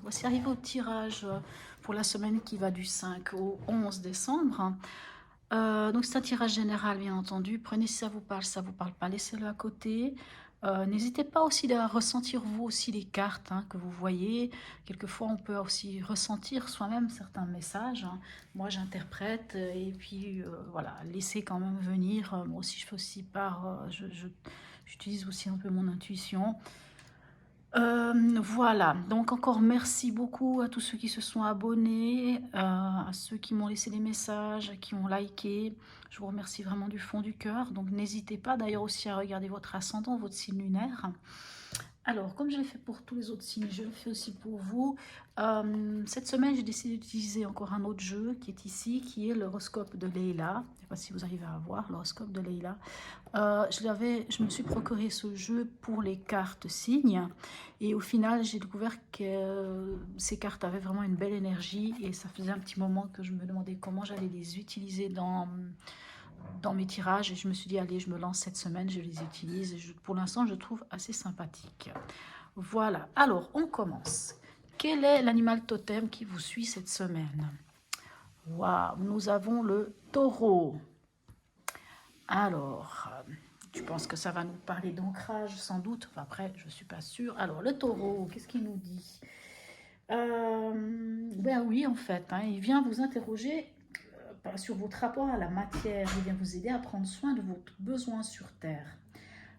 Voici arrivé au tirage pour la semaine qui va du 5 au 11 décembre. Donc c'est un tirage général, bien entendu. Prenez si ça vous parle pas, laissez-le à côté. N'hésitez pas aussi à ressentir vous aussi les cartes que vous voyez. Quelquefois, on peut aussi ressentir soi-même certains messages. Moi, j'interprète et puis voilà, laissez quand même venir. Moi aussi, je fais aussi part, j'utilise aussi un peu mon intuition. Voilà, donc encore merci beaucoup à tous ceux qui se sont abonnés, à ceux qui m'ont laissé des messages, qui ont liké. Je vous remercie vraiment du fond du cœur. Donc n'hésitez pas d'ailleurs aussi à regarder votre ascendant, votre signe lunaire. Alors, comme je l'ai fait pour tous les autres signes, je le fais aussi pour vous. Cette semaine, j'ai décidé d'utiliser encore un autre jeu qui est ici, qui est l'horoscope de Leïla. Je ne sais pas si vous arrivez à voir l'horoscope de Leïla. Je me suis procuré ce jeu pour les cartes signes. Et au final, j'ai découvert que ces cartes avaient vraiment une belle énergie. Et ça faisait un petit moment que je me demandais comment j'allais les utiliser dans mes tirages et je me suis dit allez je me lance cette semaine, je les utilise et pour l'instant je trouve assez sympathique. Voilà, alors on commence. Quel est l'animal totem qui vous suit cette semaine? Waouh, nous avons le taureau. Alors, tu penses que ça va nous parler d'ancrage sans doute? Enfin, après, je ne suis pas sûre. Alors, le taureau, qu'est-ce qu'il nous dit? Ben oui, en fait, il vient vous interroger sur votre rapport à la matière. Il vient vous aider à prendre soin de vos besoins sur Terre.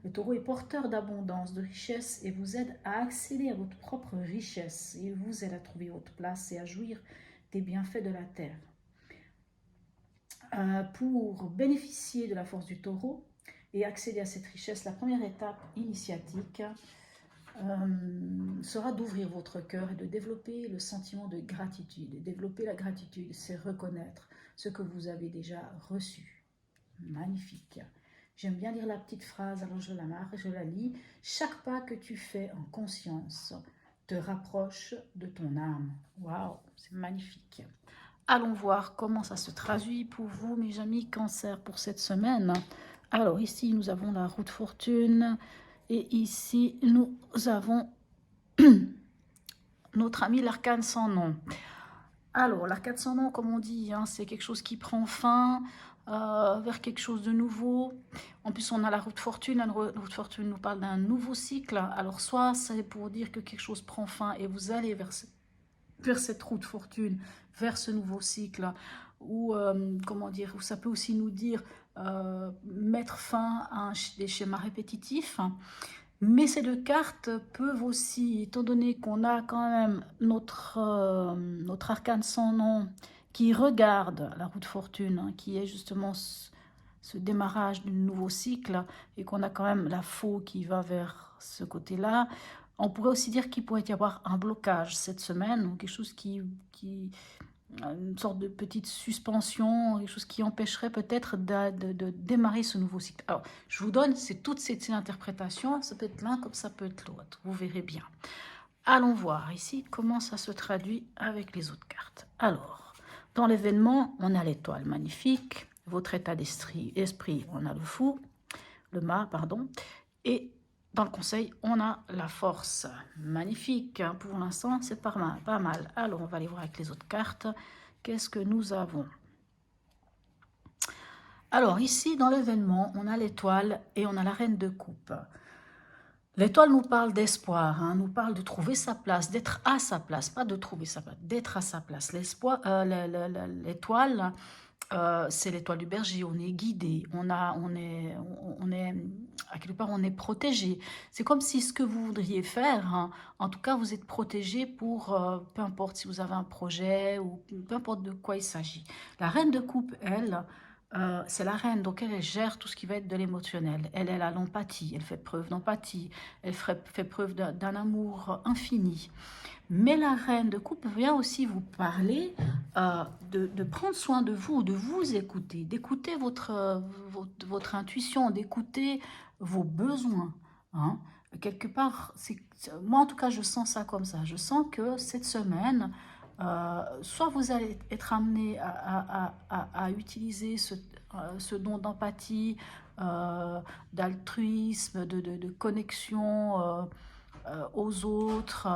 Le taureau est porteur d'abondance, de richesse et vous aide à accéder à votre propre richesse. Il vous aide à trouver votre place et à jouir des bienfaits de la Terre. Pour bénéficier de la force du taureau et accéder à cette richesse, la première étape initiatique sera d'ouvrir votre cœur et de développer le sentiment de gratitude. Développer la gratitude, c'est reconnaître ce que vous avez déjà reçu. Magnifique. J'aime bien lire la petite phrase, alors je la marque, je la lis. Chaque pas que tu fais en conscience te rapproche de ton âme. Waouh, c'est magnifique. Allons voir comment ça se traduit pour vous, mes amis Cancer, pour cette semaine. Alors ici, nous avons la roue de fortune. Et ici, nous avons notre ami l'arcane sans nom. Alors, l'arcane sans nom, comme on dit, c'est quelque chose qui prend fin vers quelque chose de nouveau. En plus, on a la roue de fortune. La roue de fortune nous parle d'un nouveau cycle. Alors, soit c'est pour dire que quelque chose prend fin et vous allez vers cette roue de fortune, vers ce nouveau cycle, ou comment dire, ou ça peut aussi nous dire mettre fin à des schémas répétitifs. Mais ces deux cartes peuvent aussi, étant donné qu'on a quand même notre arcane sans nom qui regarde la roue de fortune, qui est justement ce démarrage d'un nouveau cycle, et qu'on a quand même la faux qui va vers ce côté-là, on pourrait aussi dire qu'il pourrait y avoir un blocage cette semaine, ou quelque chose une sorte de petite suspension, quelque chose qui empêcherait peut-être de démarrer ce nouveau cycle. Alors, je vous donne, c'est toutes ces interprétations, ça peut être l'un comme ça peut être l'autre, vous verrez bien. Allons voir ici comment ça se traduit avec les autres cartes. Alors, dans l'événement, on a l'étoile magnifique, votre état d'esprit, on a le fou, le mât, pardon, et dans le conseil, on a la force. Magnifique, pour l'instant, c'est pas mal, pas mal. Alors, on va aller voir avec les autres cartes. Qu'est-ce que nous avons? Alors, ici, dans l'événement, on a l'étoile et on a la reine de coupe. L'étoile nous parle d'espoir, nous parle de trouver sa place, d'être à sa place, pas de trouver sa place, d'être à sa place. L'étoile, c'est l'étoile du berger, on est guidé, à quelque part on est protégé. C'est comme si ce que vous voudriez faire, en tout cas vous êtes protégé pour, peu importe si vous avez un projet ou peu importe de quoi il s'agit. La reine de coupe, elle, c'est la reine, donc elle gère tout ce qui va être de l'émotionnel. Elle a l'empathie, elle fait preuve d'empathie, elle fait preuve d'un amour infini. Mais la reine de coupe vient aussi vous parler de prendre soin de vous écouter, d'écouter votre intuition, d'écouter vos besoins. Quelque part, moi en tout cas, je sens ça comme ça. Je sens que cette semaine, soit vous allez être amené à utiliser ce don d'empathie, d'altruisme, de connexion, aux autres,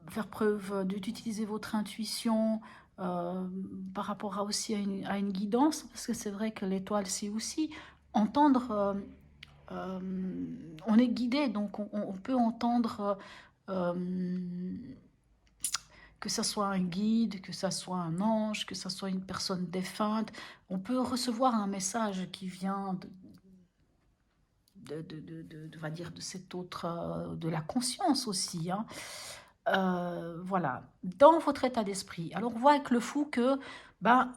faire preuve d'utiliser votre intuition par rapport aussi à une guidance, parce que c'est vrai que l'étoile, c'est aussi entendre, on est guidé, donc on peut entendre que ça soit un guide, que ça soit un ange, que ça soit une personne défunte, on peut recevoir un message qui vient on va dire, de cette autre, de la conscience aussi, hein. Voilà, dans votre état d'esprit. Alors on voit avec le fou que, ben,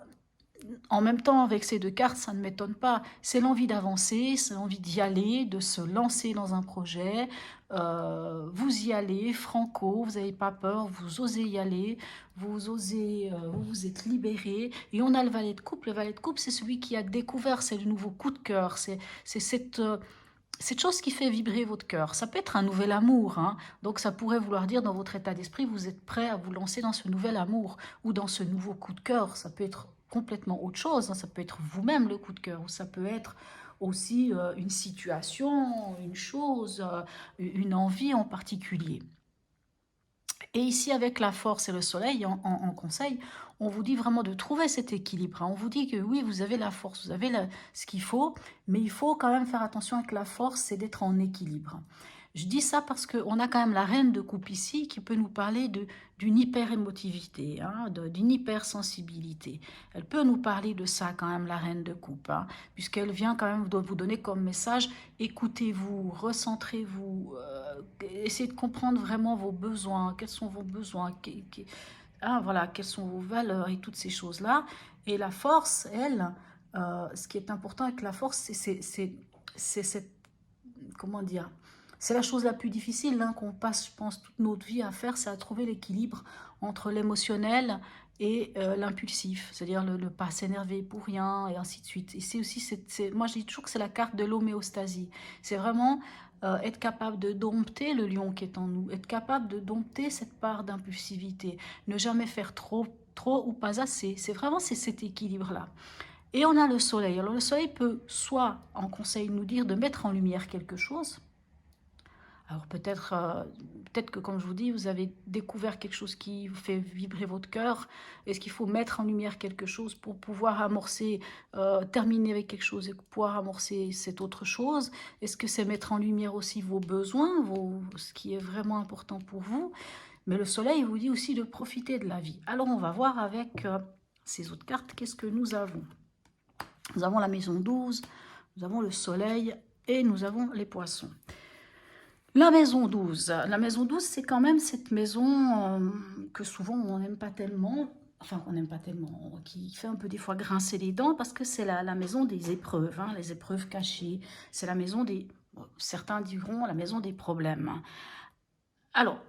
en même temps, avec ces deux cartes, ça ne m'étonne pas. C'est l'envie d'avancer, c'est l'envie d'y aller, de se lancer dans un projet. Vous y allez, franco, vous n'avez pas peur, vous osez y aller, vous osez, vous vous êtes libéré. Et on a le valet de coupe. Le valet de coupe, c'est celui qui a découvert, c'est le nouveau coup de cœur. C'est cette chose qui fait vibrer votre cœur. Ça peut être un nouvel amour, hein. Donc ça pourrait vouloir dire dans votre état d'esprit, vous êtes prêt à vous lancer dans ce nouvel amour ou dans ce nouveau coup de cœur. Ça peut être complètement autre chose, hein. Ça peut être vous-même le coup de cœur, ou ça peut être aussi une situation, une chose, une envie en particulier. Et ici, avec la force et le soleil, en conseil, on vous dit vraiment de trouver cet équilibre, hein. On vous dit que oui, vous avez la force, vous avez ce qu'il faut, mais il faut quand même faire attention avec la force, c'est d'être en équilibre. Je dis ça parce qu'on a quand même la reine de coupe ici qui peut nous parler d'une hyper-émotivité, hein, d'une hypersensibilité. Elle peut nous parler de ça quand même, la reine de coupe, hein, puisqu'elle vient quand même vous donner comme message, écoutez-vous, recentrez-vous, essayez de comprendre vraiment vos besoins, quels sont vos besoins, voilà, quelles sont vos valeurs et toutes ces choses-là. Et la force, elle, ce qui est important avec la force, c'est cette, comment dire, c'est la chose la plus difficile, hein, qu'on passe, je pense, toute notre vie à faire, c'est à trouver l'équilibre entre l'émotionnel et l'impulsif, c'est-à-dire le pas s'énerver pour rien et ainsi de suite. Et c'est aussi, moi je dis toujours que c'est la carte de l'homéostasie. C'est vraiment être capable de dompter le lion qui est en nous, être capable de dompter cette part d'impulsivité, ne jamais faire trop, trop ou pas assez. C'est vraiment cet équilibre-là. Et on a le soleil. Alors le soleil peut soit, en conseil, nous dire de mettre en lumière quelque chose. Alors peut-être que, comme je vous dis, vous avez découvert quelque chose qui vous fait vibrer votre cœur. Est-ce qu'il faut mettre en lumière quelque chose pour pouvoir amorcer, terminer avec quelque chose et pouvoir amorcer cette autre chose? Est-ce que c'est mettre en lumière aussi vos besoins, ce qui est vraiment important pour vous? Mais le soleil vous dit aussi de profiter de la vie. Alors on va voir avec ces autres cartes, qu'est-ce que nous avons? Nous avons la maison 12, nous avons le soleil et nous avons les poissons. La maison 12, c'est quand même cette maison que souvent on n'aime pas tellement, enfin qu'on n'aime pas tellement, qui fait un peu des fois grincer les dents parce que c'est la maison des épreuves, hein, les épreuves cachées. C'est la maison des, certains diront la maison des problèmes. Alors,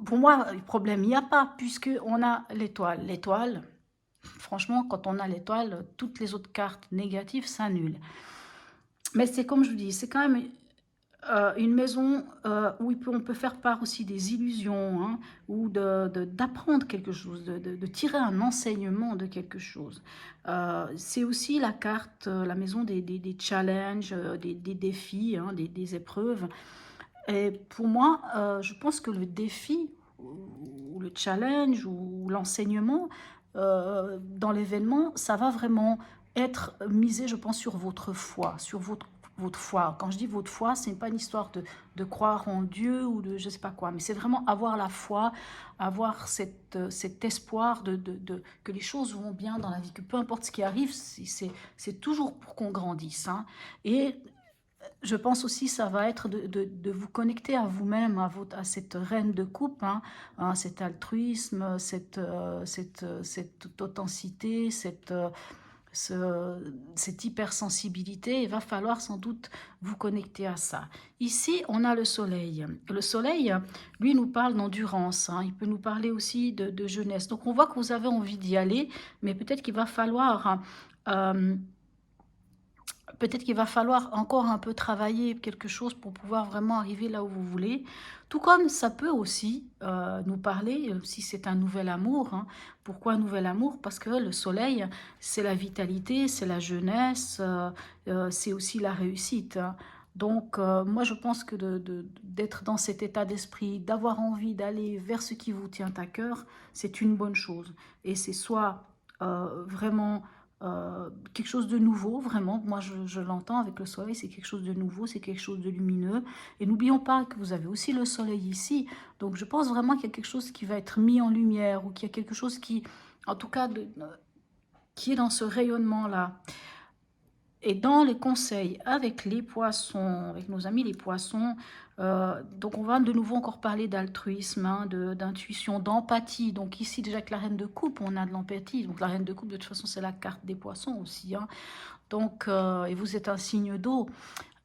pour moi, le problème, il n'y a pas, puisqu'on a l'étoile. L'étoile, franchement, quand on a l'étoile, toutes les autres cartes négatives s'annulent. Mais c'est comme je vous dis, c'est quand même une maison où on peut faire part aussi des illusions, hein, ou d'apprendre quelque chose, de tirer un enseignement de quelque chose. C'est aussi la carte, la maison des challenges, des défis, hein, des épreuves. Et pour moi, je pense que le défi, ou le challenge, ou l'enseignement dans l'événement, ça va vraiment être misé, je pense, sur votre foi, sur votre foi. Quand je dis votre foi, ce n'est pas une histoire de croire en Dieu ou de je ne sais pas quoi, mais c'est vraiment avoir la foi, avoir cet espoir que les choses vont bien dans la vie, que peu importe ce qui arrive, c'est toujours pour qu'on grandisse, hein. Et je pense aussi ça va être de vous connecter à vous-même, à cette reine de coupe, hein, cet altruisme, cette authenticité, cette hypersensibilité. Il va falloir sans doute vous connecter à ça. Ici, on a le soleil. Le soleil, lui, nous parle d'endurance, hein. Il peut nous parler aussi de jeunesse. Donc, on voit que vous avez envie d'y aller, mais peut-être qu'il va falloir... peut-être qu'il va falloir encore un peu travailler quelque chose pour pouvoir vraiment arriver là où vous voulez. Tout comme ça peut aussi nous parler, si c'est un nouvel amour, hein. Pourquoi un nouvel amour? Parce que le soleil, c'est la vitalité, c'est la jeunesse, c'est aussi la réussite, hein. Donc, moi, je pense que d'être dans cet état d'esprit, d'avoir envie d'aller vers ce qui vous tient à cœur, c'est une bonne chose. Et c'est soit vraiment quelque chose de nouveau, vraiment, moi je l'entends avec le soleil, c'est quelque chose de nouveau, c'est quelque chose de lumineux. Et n'oublions pas que vous avez aussi le soleil ici. Donc, je pense vraiment qu'il y a quelque chose qui va être mis en lumière ou qu'il y a quelque chose qui, en tout cas, qui est dans ce rayonnement-là. Et dans les conseils avec les poissons, avec nos amis les poissons, donc on va de nouveau encore parler d'altruisme, hein, d'intuition, d'empathie. Donc ici déjà avec la reine de coupe, on a de l'empathie. Donc la reine de coupe, de toute façon, c'est la carte des poissons aussi, hein. Donc, et vous êtes un signe d'eau,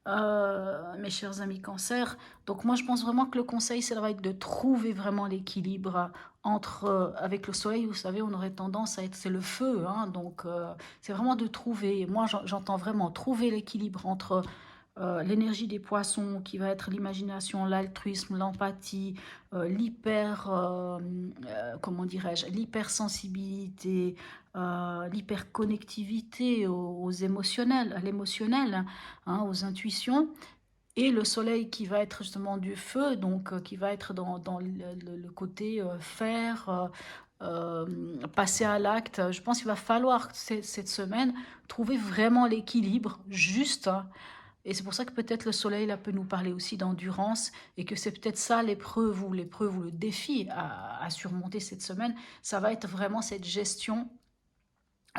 mes chers amis cancer. Donc moi je pense vraiment que le conseil, ça va être de trouver vraiment l'équilibre entre, avec le soleil, vous savez, on aurait tendance à être, c'est le feu, hein, donc c'est vraiment de trouver, moi j'entends vraiment trouver l'équilibre entre l'énergie des poissons qui va être l'imagination, l'altruisme, l'empathie, comment dirais-je, l'hypersensibilité, l'hyperconnectivité aux émotionnels, à l'émotionnel, hein, aux intuitions. Et le soleil qui va être justement du feu, donc qui va être dans le côté faire, passer à l'acte. Je pense qu'il va falloir cette semaine trouver vraiment l'équilibre juste, hein. Et c'est pour ça que peut-être le soleil là peut nous parler aussi d'endurance et que c'est peut-être ça l'épreuve ou le défi à surmonter cette semaine. Ça va être vraiment cette gestion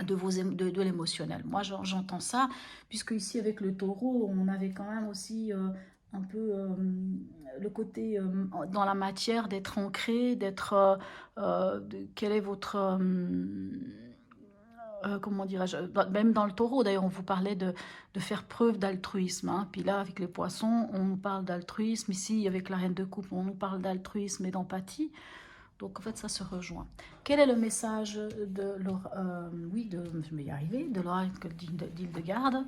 de l'émotionnel. Moi, j'entends ça, puisque ici, avec le taureau, on avait quand même aussi un peu le côté dans la matière, d'être ancré, d'être... quel est votre... comment dirais-je, même dans le taureau, d'ailleurs, on vous parlait de faire preuve d'altruisme, hein. Puis là, avec les poissons, on nous parle d'altruisme. Ici, avec la reine de coupe, on nous parle d'altruisme et d'empathie. Donc en fait, ça se rejoint. Quel est le message oui, je vais y arriver, de l'oracle d'Hildegarde?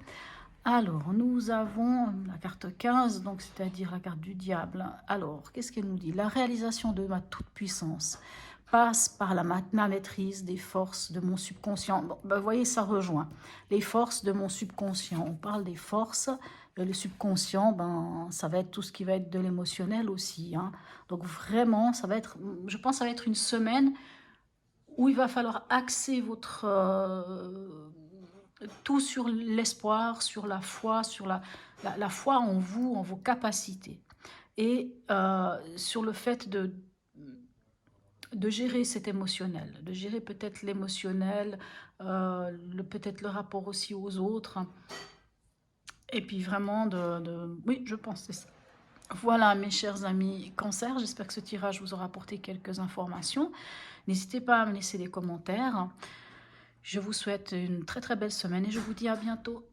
Alors, nous avons la carte 15, donc c'est-à-dire la carte du diable. Alors, qu'est-ce qu'elle nous dit? La réalisation de ma toute-puissance passe par ma maîtrise des forces de mon subconscient. Bon, ben, vous voyez, ça rejoint. Les forces de mon subconscient. On parle des forces. Le subconscient, ben, ça va être tout ce qui va être de l'émotionnel aussi, hein. Donc vraiment, ça va être, je pense que ça va être une semaine où il va falloir axer votre... tout sur l'espoir, sur la foi, sur la foi en vous, en vos capacités. Et sur le fait de gérer cet émotionnel, de gérer peut-être l'émotionnel, peut-être le rapport aussi aux autres. Et puis vraiment oui, je pense que c'est ça. Voilà, mes chers amis cancer, j'espère que ce tirage vous aura apporté quelques informations. N'hésitez pas à me laisser des commentaires. Je vous souhaite une très très belle semaine et je vous dis à bientôt.